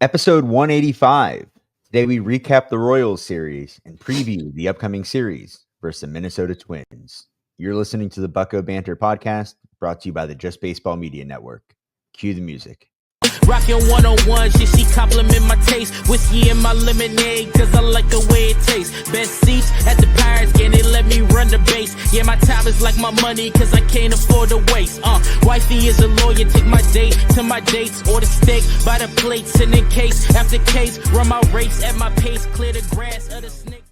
Episode 185. Today we recap the Royals series and preview the upcoming series versus the Minnesota Twins. You're listening to the Bucko Banter podcast, brought to you by the Just Baseball Media Network. Cue the music. Rockin' 101, she compliment my taste. Whiskey in my lemonade, cause I like the way it tastes. Best seats at the Pirates game, they let me run the base. Yeah, my time is like my money, cause I can't afford to waste. Wifey is a lawyer, take my date to my dates. Order steak by the plate, sending case after case. Run my race at my pace, clear the grass of the snake.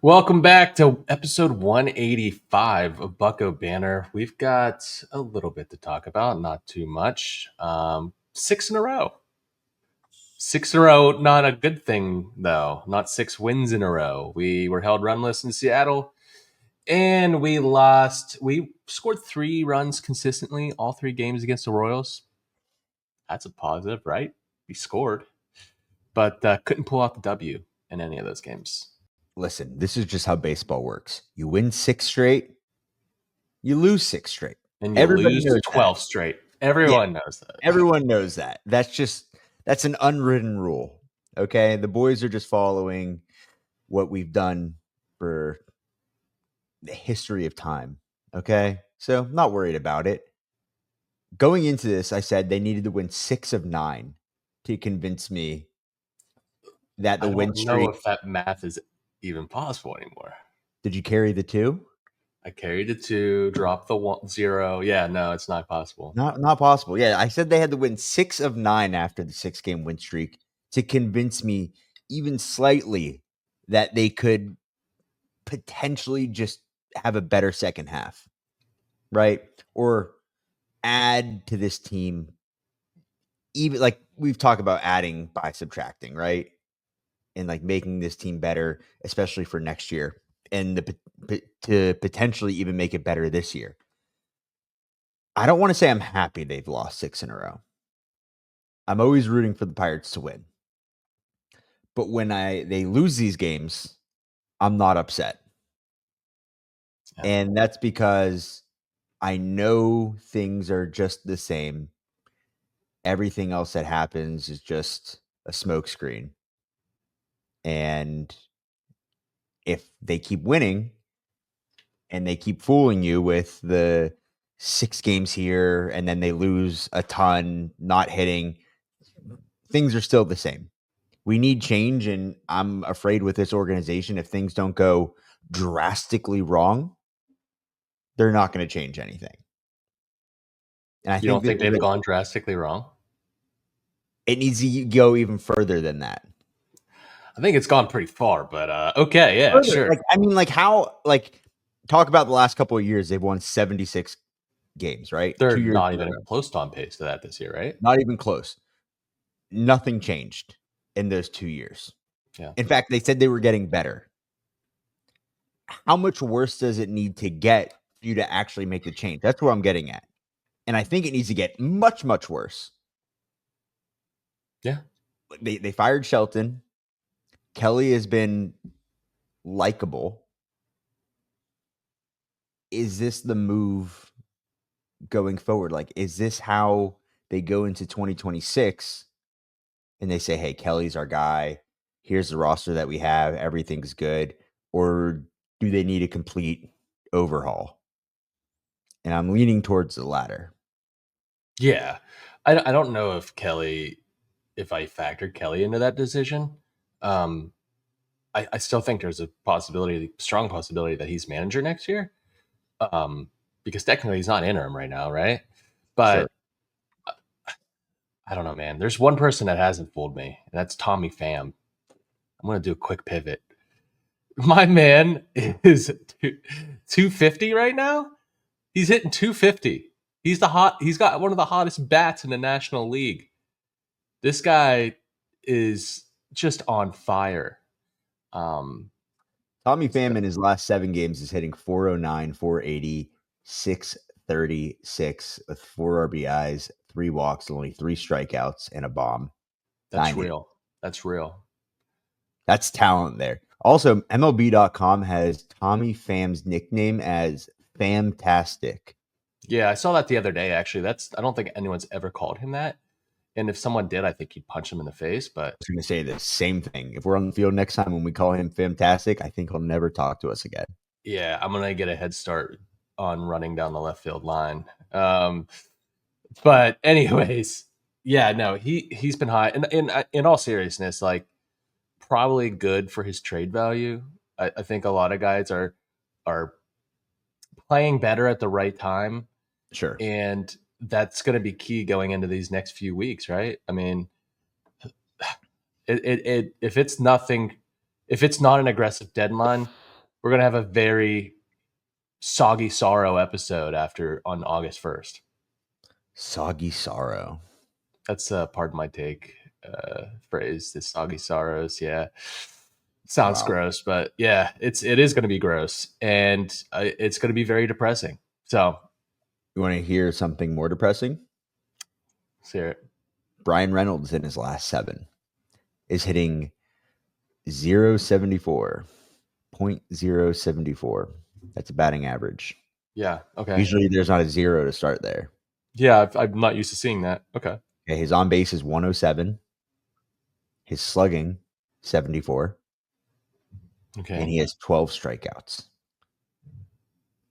Welcome back to episode 185 of Bucko Banner. We've got a little bit to talk about, not too much. 6 in a row. 6 in a row, not a good thing, though. Not 6 wins in a row. We were held runless in Seattle, and we lost. We scored 3 runs consistently, all 3 games against the Royals. That's a positive, right? We scored, but couldn't pull out the W in any of those games. Listen, this is just how baseball works. You win 6 straight, you lose 6 straight. And you lose 12 straight. Everyone knows that. Everyone knows that. That's an unwritten rule. Okay. The boys are just following what we've done for the history of time. Okay. So I'm not worried about it. Going into this, I said they needed to win 6 of 9 to convince me that the win streak. I don't know if that math is even possible anymore. Did you carry the 2? I carried the 2, dropped the 0. Yeah, no, it's not possible. Not possible. Yeah, I said they had to win 6 of 9 after the 6-game win streak to convince me even slightly that they could potentially just have a better second half, right? Or add to this team, even like we've talked about adding by subtracting, right? And like making this team better, especially for next year, and to potentially even make it better this year. I don't want to say I'm happy they've lost 6 in a row. I'm always rooting for the Pirates to win. But when they lose these games, I'm not upset. Yeah. And that's because I know things are just the same. Everything else that happens is just a smokescreen. And if they keep winning and they keep fooling you with the 6 games here and then they lose a ton, not hitting, things are still the same. We need change, and I'm afraid with this organization, if things don't go drastically wrong, they're not going to change anything. And you don't think they've gone drastically wrong? It needs to go even further than that. I think it's gone pretty far, but okay, yeah, sure. Talk about the last couple of years. They've won 76 games, right? They're not even close on pace to that this year, right? Not even close. Nothing changed in those 2 years. Yeah. In fact, they said they were getting better. How much worse does it need to get for you to actually make the change? That's where I'm getting at. And I think it needs to get much, much worse. Yeah. They fired Shelton. Kelly has been likable. Is this the move going forward? Like, is this how they go into 2026 and they say, hey, Kelly's our guy. Here's the roster that we have. Everything's good. Or do they need a complete overhaul? And I'm leaning towards the latter. Yeah. I don't know if I factored Kelly into that decision. I still think there's a strong possibility that he's manager next year. Because technically he's not interim right now, right? But sure. I don't know, man. There's one person that hasn't fooled me, and that's Tommy Pham. I'm going to do a quick pivot. My man is 250 right now. He's hitting 250. He's got one of the hottest bats in the National League. This guy is just on fire. Tommy Pham in his last 7 games is hitting 409, 480, 636 with 4 RBIs, 3 walks, only 3 strikeouts, and a bomb. That's real. That's real. That's talent there. Also, MLB.com has Tommy Pham's nickname as Famtastic. Yeah, I saw that the other day, actually. I don't think anyone's ever called him that And if someone did, I think you'd punch him in the face. But was going to say the same thing. If we're on the field next time when we call him fantastic, I think he'll never talk to us again. yeah, I'm gonna get a head start on running down the left field line. But anyways, yeah, no, he's been high. And in all seriousness, like probably good for his trade value. I think a lot of guys are playing better at the right time, Sure. and that's going to be key going into these next few weeks, right? I mean, if it's nothing, if it's not an aggressive deadline, we're going to have a very soggy sorrow episode after on August 1st. Soggy sorrow. That's pardon my take phrase. The soggy sorrows. Yeah, sounds Wow. gross, but yeah, it is going to be gross, and it's going to be very depressing. So, You want to hear something more depressing? Sarah, Brian Reynolds in his last 7 is hitting 074, 0.074. That's a batting average. yeah, okay, Usually there's not a 0 to start there. yeah, I'm not used to seeing that. Okay, Okay, his on base is 107, his slugging 74, and okay, he has 12 strikeouts.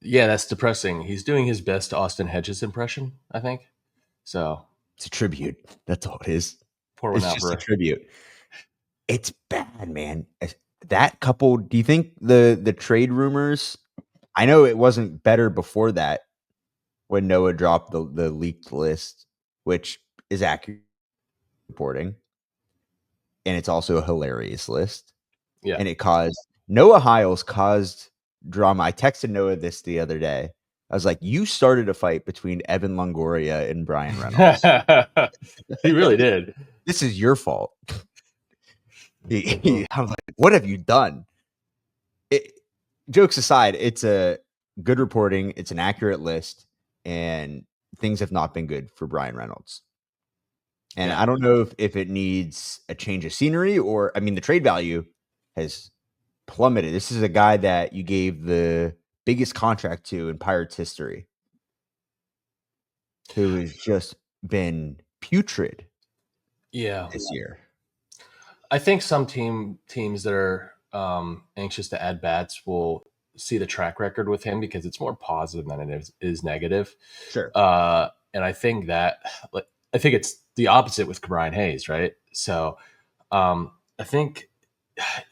yeah, that's depressing. He's doing his best Austin Hedges impression, I think. So It's a tribute. That's all it is. pour one It's out just a for. tribute. It's bad, man. That couple, do you think the trade rumors, I know it wasn't better before that when Noah dropped the leaked list, which is accurate reporting, and it's also a hilarious list. Yeah. And it caused Noah Hiles caused drama. I texted Noah this the other day. I was like, "You started a fight between Evan Longoria and Brian Reynolds. He really did. This is your fault." I'm like, "What have you done?" Jokes aside, it's a good reporting. It's an accurate list, and things have not been good for Brian Reynolds. And Yeah. I don't know if it needs a change of scenery or, I mean, the trade value has plummeted. This is a guy that you gave the biggest contract to in Pirates history, who has just been putrid Yeah. this year. I think some teams that are anxious to add bats will see the track record with him because it's more positive than it is negative. Sure. And I think that, like, I think it's the opposite with Brian Hayes, right? So I think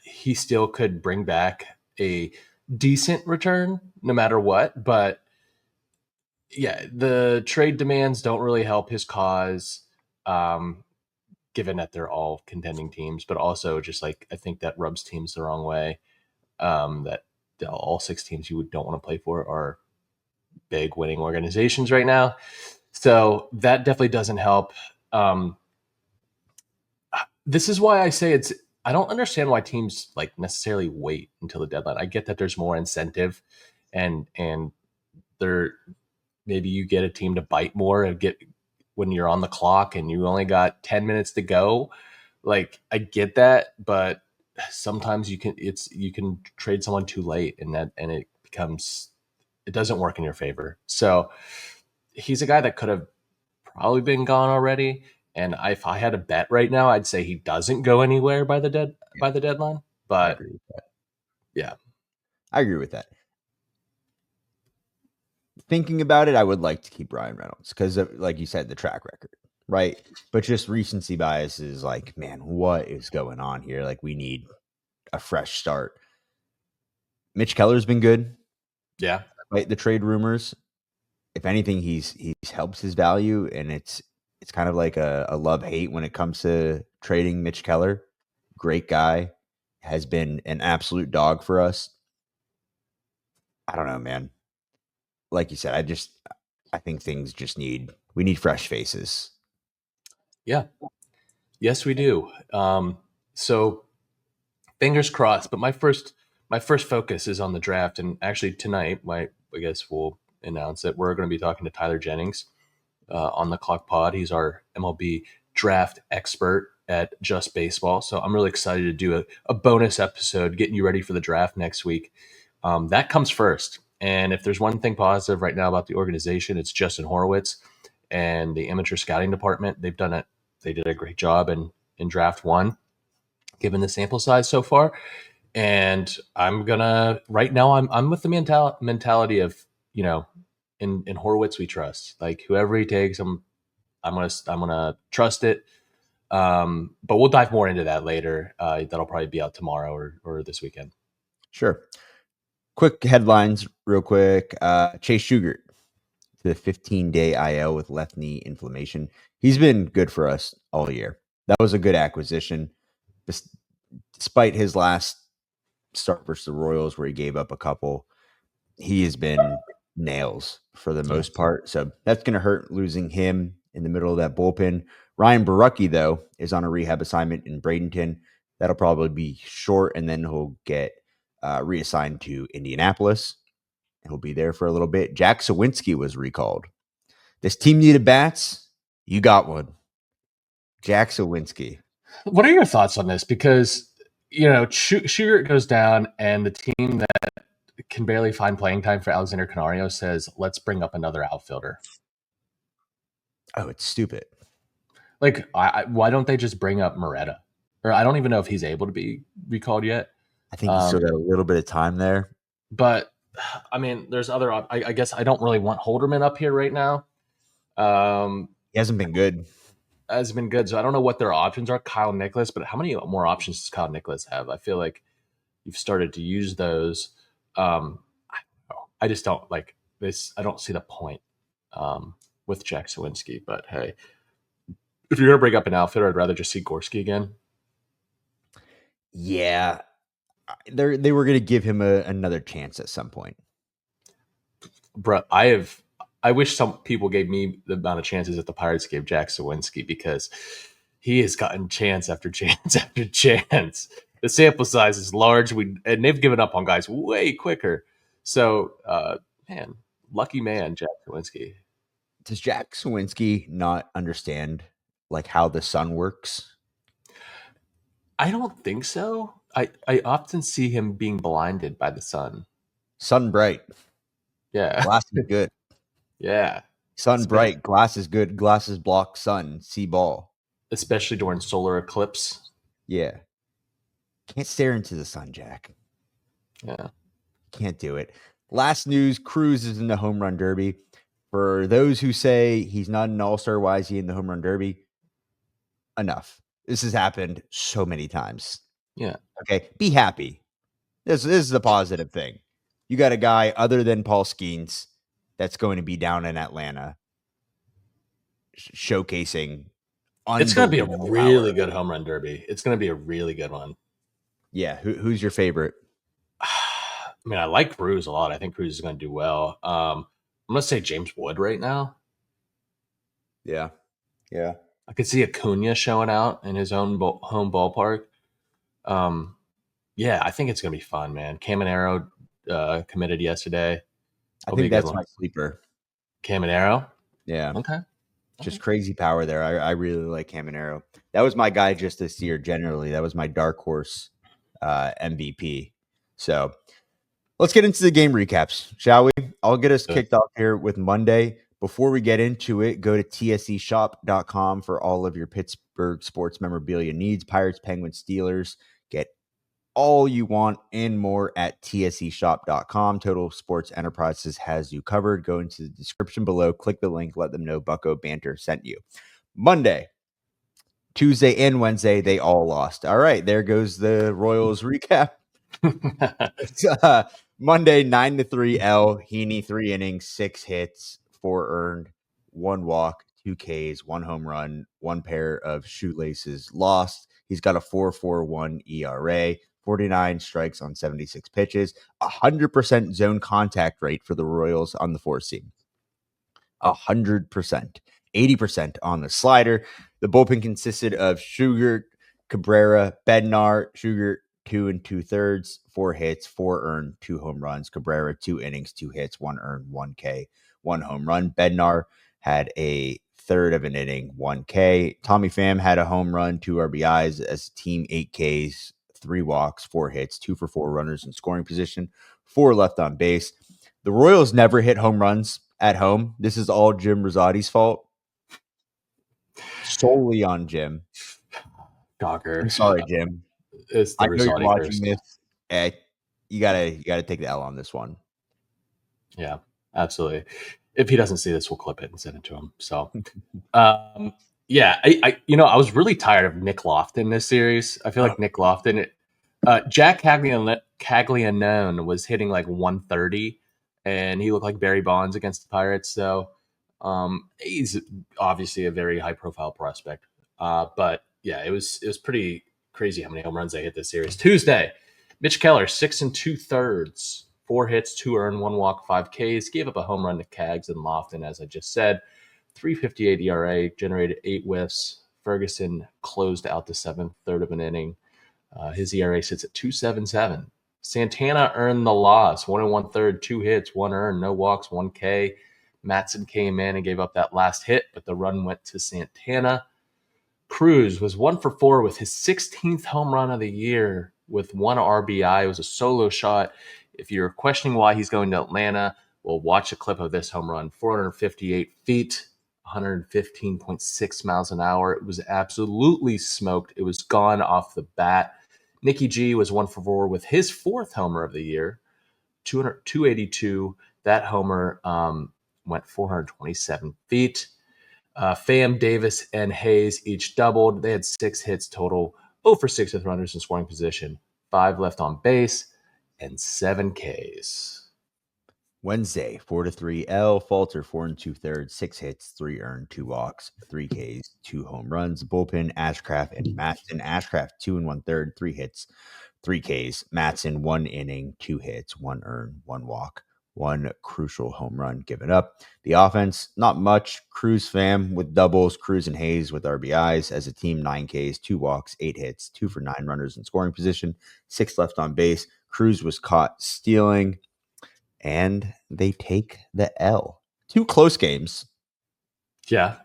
he still could bring back a decent return no matter what. But yeah, the trade demands don't really help his cause. Given that they're all contending teams, but also just like I think that rubs teams the wrong way. That all 6 teams you don't want to play for are big winning organizations right now, so that definitely doesn't help. This is why I say it's. I don't understand why teams like necessarily wait until the deadline. I get that there's more incentive, and there maybe you get a team to bite more and get when you're on the clock and you only got 10 minutes to go. Like I get that, but sometimes you can trade someone too late and it becomes it doesn't work in your favor. So he's a guy that could have probably been gone already. And if I had a bet right now, I'd say he doesn't go anywhere by the deadline. I But agree with that. yeah, I agree with that. Thinking about it, I would like to keep Brian Reynolds because, like you said, the track record, right? But just recency bias is like, man, what is going on here? Like, we need a fresh start. Mitch Keller's been good, yeah, right? The trade rumors. If anything, he's helped his value, and it's kind of like a love hate when it comes to trading Mitch Keller. Great guy, has been an absolute dog for us. I don't know, man. Like you said, I think things just we need fresh faces. yeah, yes, we do. So fingers crossed. But my first focus is on the draft, and actually tonight, I guess we'll announce that we're going to be talking to Tyler Jennings on the Clock Pod. He's our MLB draft expert at Just Baseball, so I'm really excited to do a bonus episode, getting you ready for the draft next week. That comes first, and if there's one thing positive right now about the organization, it's Justin Horowitz and the amateur scouting department. They've done they did a great job in draft one, given the sample size so far. And I'm gonna right now. I'm with the mentality of, in Horowitz we trust. Like whoever he takes, I'm gonna trust it. But we'll dive more into that later. That'll probably be out tomorrow or this weekend. Sure. Quick headlines, real quick. Chase Shugart to the 15-day IL with left knee inflammation. He's been good for us all year. That was a good acquisition. Despite his last start versus the Royals, where he gave up a couple, he has been nails for the Yeah. most part. So that's going to hurt losing him in the middle of that bullpen. Ryan Barucki, though, is on a rehab assignment in Bradenton. That'll probably be short, and then he'll get reassigned to Indianapolis. He'll be there for a little bit. Jack Sawinski was recalled. This team needed bats. You got one. Jack Sawinski. What are your thoughts on this? Because Shugart goes down, and the team that can barely find playing time for Alexander Canario says, "Let's bring up another outfielder." Oh, it's stupid. Like, why don't they just bring up Moretta? Or I don't even know if he's able to be recalled yet. I think he's still got a little bit of time there. But I mean, there's other. I guess I don't really want Holderman up here right now. He hasn't been good. Has been good, so I don't know what their options are. Kyle Nicholas, but how many more options does Kyle Nicholas have? I feel like you've started to use those. I don't know. I just don't like this. I don't see the point with Jack Sawinski. But hey, if you're gonna bring up an outfitter, I'd rather just see Gorski again. Yeah, they were going to give him another chance at some point. Bro, I wish some people gave me the amount of chances that the Pirates gave Jack Sawinski, because he has gotten chance after chance after chance. The sample size is large, and they've given up on guys way quicker. So, man, lucky man, Jack Sawinski. Does Jack Sawinski not understand like how the sun works? I don't think so. I often see him being blinded by the sun. Sun bright, Yeah. glass is good. Yeah. Sun bright, glass is good. Glasses block sun, see ball. Especially during solar eclipse. Yeah. Can't stare into the sun, Jack. Yeah. Can't do it. Last news, Cruz is in the home run derby. For those who say he's not an all-star, why is he in the home run derby? Enough. This has happened so many times. Yeah. Okay. Be happy. This is the positive thing. You got a guy other than Paul Skeens that's going to be down in Atlanta showcasing. It's going to be a unbelievable really power. good home run derby. It's going to be a really good one. Yeah. Who's your favorite? I mean, I like Cruz a lot. I think Cruz is going to do well. I'm going to say James Wood right now. Yeah. Yeah. I could see Acuna showing out in his own home ballpark. Yeah, I think it's going to be fun, man. Caminero committed yesterday. I think that's my sleeper. Caminero? Yeah. Okay. Just crazy power there. I really like Caminero. That was my guy just this year, generally. That was my dark horse MVP. So let's get into the game recaps, shall we? I'll get us kicked off here with Monday. Before we get into it, go to tseshop.com for all of your Pittsburgh sports memorabilia needs. Pirates, Penguins, Steelers. Get all you want and more at tseshop.com. Total Sports Enterprises has you covered. Go into the description below, click the link, let them know Bucko Banter sent you. Monday, Tuesday, and Wednesday, they all lost. All right, there goes the Royals recap. Monday, 9-3 L. Heaney, 3 innings, 6 hits, 4 earned, 1 walk, 2 Ks, 1 home run, 1 pair of shoelaces lost. He's got a 4.41 ERA, 49 strikes on 76 pitches, 100% zone contact rate for the Royals on the 4-seam. 100%. 80% on the slider. The bullpen consisted of Shugart, Cabrera, Bednar. Shugart, 2 2/3, 4 hits, 4 earned, 2 home runs. Cabrera, 2 innings, 2 hits, 1 earned, 1 K, 1 home run. Bednar had a third of an inning, 1 K. Tommy Pham had a home run, 2 RBIs as a team, 8 Ks, 3 walks, 4 hits, 2 for 4 runners in scoring position, 4 left on base. The Royals never hit home runs at home. This is all Jim Rosati's fault. solely on Jim. Gawker. I'm sorry, Jim. It's I the know you're resulting watching curse. this. Eh, you gotta take the L on this one. Yeah, absolutely. If he doesn't see this, we'll clip it and send it to him. So, um, yeah, I was really tired of Nick Lofton this series. I feel like Nick Lofton, Jack Caglianone was hitting like 130, and he looked like Barry Bonds against the Pirates. So, he's obviously a very high profile prospect. But yeah, it was pretty crazy how many home runs they hit this series. Tuesday, Mitch Keller, 6 2/3, 4 hits, 2 earned, 1 walk, 5 Ks. Gave up a home run to Cags and Lofton, as I just said. 3.58 ERA, generated 8 whiffs. Ferguson closed out the seventh, third of an inning. His ERA sits at 2.77. Santana earned the loss, 1 1/3, 2 hits, 1 earned, no walks, 1 K. Matson came in and gave up that last hit, but the run went to Santana. Cruz was 1 for 4 with his 16th home run of the year with 1 RBI. It was a solo shot. If you're questioning why he's going to Atlanta, well, watch a clip of this home run. 458 feet, 115.6 miles an hour. It was absolutely smoked. It was gone off the bat. Nicky G was 1 for 4 with his 4th homer of the year, 282. That homer went 427 feet. Pham, Davis, and Hayes each doubled. They had 6 hits total, 0 for 6 with runners in scoring position, 5 left on base, and 7 Ks. Wednesday, 4-3 L. Falter, 4 2/3, 6 hits, 3 earned, 2 walks, 3 Ks, 2 home runs. Bullpen, Ashcraft and Matson. Ashcraft, 2 1/3, 3 hits, 3 Ks. Matson, 1 inning, 2 hits, 1 earned, 1 walk, 1 crucial home run given up. The offense, not much. Cruz fam with doubles, Cruz and Hayes with RBIs. As a team, 9 Ks, 2 walks, 8 hits, 2 for 9 runners in scoring position, 6 left on base. Cruz was caught stealing, and they take the L. 2 close games. Yeah.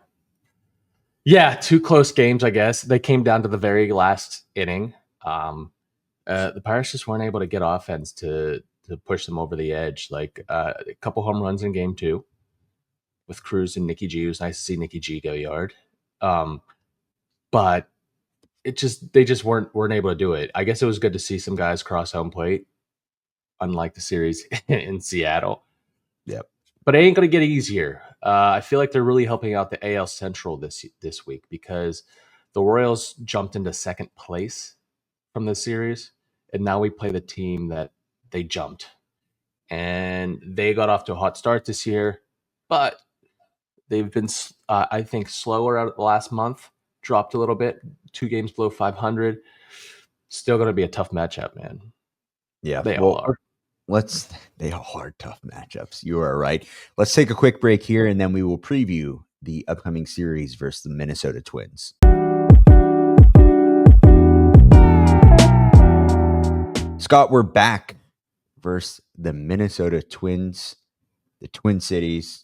Yeah, 2 close games, I guess. They came down to the very last inning. The Pirates just weren't able to get offense to push them over the edge. Like a couple home runs in game 2 with Cruz and Nicky G. It was nice to see Nicky G go yard. But they just weren't able to do it. I guess it was good to see some guys cross home plate, unlike the series in Seattle. Yep. But it ain't going to get easier. I feel like they're really helping out the AL Central this week because the Royals jumped into second place from this series, and now we play the team that they jumped, and they got off to a hot start this year, but they've been, I think, slower out of the last month. Dropped a little bit, 2 games below 500. Still going to be a tough matchup, man. Yeah. They all are. They all are tough matchups. You are right. Let's take a quick break here, and then we will preview the upcoming series versus the Minnesota Twins. Scott, we're back versus the Minnesota Twins, the Twin Cities.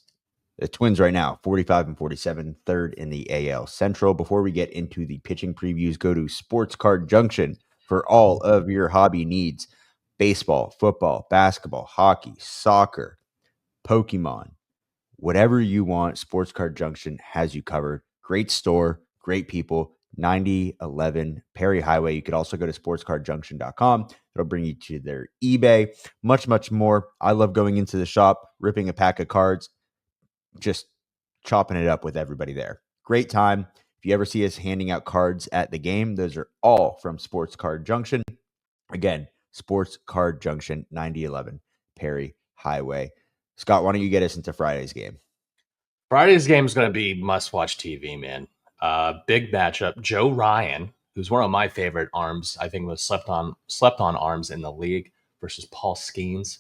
The Twins right now, 45-47, third in the AL Central. Before we get into the pitching previews, go to Sports Card Junction for all of your hobby needs. Baseball, football, basketball, hockey, soccer, Pokemon, whatever you want, Sports Card Junction has you covered. Great store, great people, 9011 Perry Highway. You could also go to sportscardjunction.com. It'll bring you to their eBay, much, much more. I love going into the shop, ripping a pack of cards, just chopping it up with everybody there. Great time. If you ever see us handing out cards at the game, those are all from Sports Card Junction. Again, Sports Card Junction, 9011 Perry Highway. Scott, why don't you get us into Friday's game? Friday's game is going to be must-watch TV, man. Big matchup. Joe Ryan, who's one of my favorite arms, I think was slept on arms in the league, versus Paul Skeens.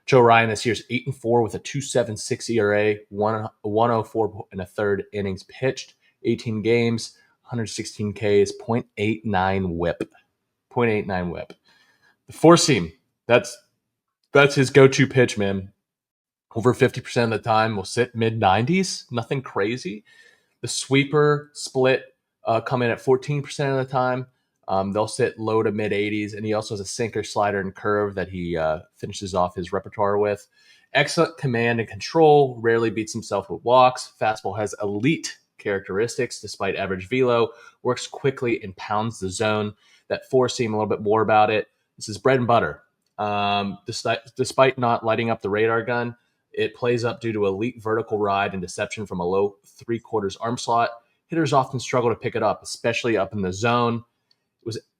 Joe Ryan this year's 8-4 with a 2.76 ERA, 104 and a third innings pitched, 18 games, 116 Ks, 0.89 WHIP. 0.89 WHIP. The four seam, that's his go-to pitch, man. Over 50% of the time will sit mid 90s, nothing crazy. The sweeper split come in at 14% of the time. They'll sit low to mid 80s, and he also has a sinker, slider, and curve that he finishes off his repertoire with. Excellent command and control, rarely beats himself with walks. Fastball has elite characteristics despite average velo, works quickly and pounds the zone. That four seam, a little bit more about it. This is bread and butter. Despite not lighting up the radar gun, it plays up due to elite vertical ride and deception from a low 3/4 arm slot. Hitters often struggle to pick it up, especially up in the zone.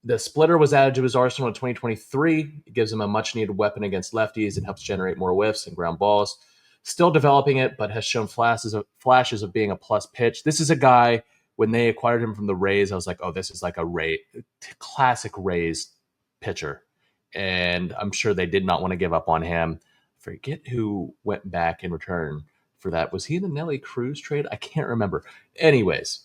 The splitter was added to his arsenal in 2023. It gives him a much-needed weapon against lefties and helps generate more whiffs and ground balls. Still developing it, but has shown flashes of being a plus pitch. This is a guy, when they acquired him from the Rays, I was like, oh, this is like a classic Rays pitcher. And I'm sure they did not want to give up on him. Forget who went back in return for that. Was he in the Nelly Cruz trade? I can't remember. Anyways,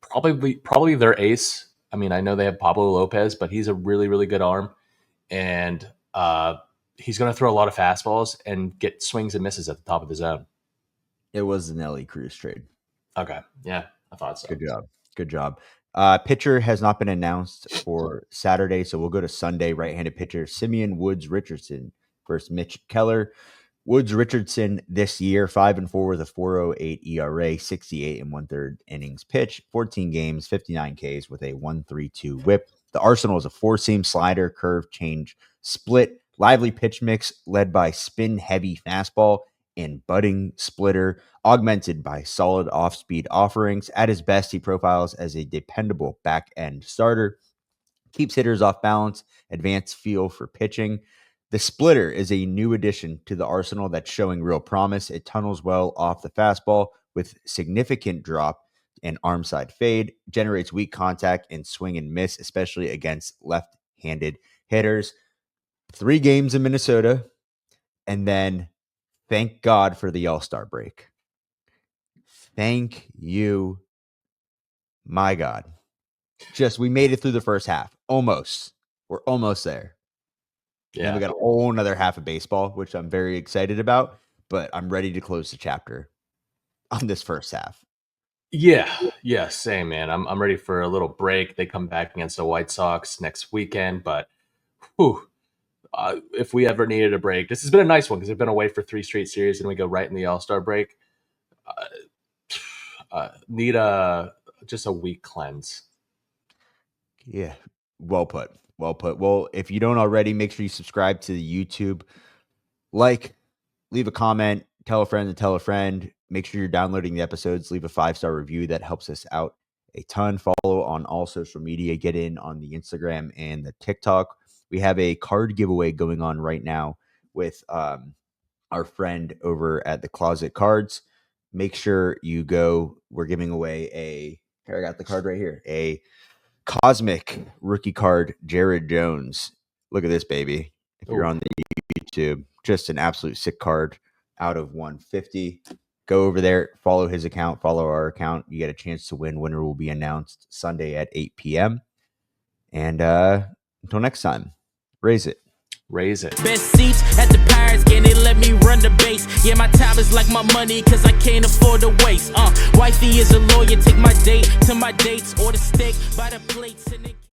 probably their ace. I mean, I know they have Pablo Lopez, but he's a really, really good arm. And he's going to throw a lot of fastballs and get swings and misses at the top of the zone. It was the Nelly Cruz trade. Okay. Yeah, I thought so. Good job. Pitcher has not been announced for Saturday, so we'll go to Sunday. Right-handed pitcher Simeon Woods Richardson versus Mitch Keller. Woods Richardson this year, 5-4 with a 4.08 ERA, 68 1/3 innings pitched, 14 games, 59 Ks with a 1.32 WHIP. The arsenal is a four-seam slider, curve, change, split, lively pitch mix led by spin-heavy fastball and budding splitter, augmented by solid off-speed offerings. At his best, he profiles as a dependable back-end starter, keeps hitters off balance, advanced feel for pitching. The splitter is a new addition to the arsenal that's showing real promise. It tunnels well off the fastball with significant drop and arm side fade, generates weak contact and swing and miss, especially against left-handed hitters. 3 games in Minnesota, and then thank God for the All-Star break. Thank you, my God. We made it through the first half. Almost. We're almost there. Yeah. And we got a whole another half of baseball, which I'm very excited about, but I'm ready to close the chapter on this first half. Yeah, same, man. I'm ready for a little break. They come back against the White Sox next weekend, but if we ever needed a break, this has been a nice one because they've been away for 3 straight series, and we go right in the All-Star break. Need just a week cleanse. Yeah, well put. Well, if you don't already, make sure you subscribe to the YouTube. Leave a comment, tell a friend to tell a friend. Make sure you're downloading the episodes. Leave a 5-star review. That helps us out a ton. Follow on all social media. Get in on the Instagram and the TikTok. We have a card giveaway going on right now with our friend over at the Closet Cards. Make sure you go. We're giving away here I got the card right here. A Cosmic rookie card, Jared Jones. Look at this, baby. If you're on the YouTube, just an absolute sick card out of 150. Go over there, follow his account, follow our account. You get a chance to win. Winner will be announced Sunday at 8 p.m. And until next time, raise it. Best seats at the Pirates game, they let me run the base. Yeah, my time is like my money, cause I can't afford to waste. Wifey is a lawyer, take my date to my dates, or the steak by the plates. And they